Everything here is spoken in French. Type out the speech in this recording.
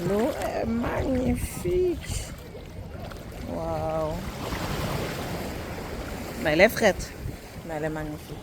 L'eau est magnifique. Waouh. Mais elle est frette, mais elle est magnifique.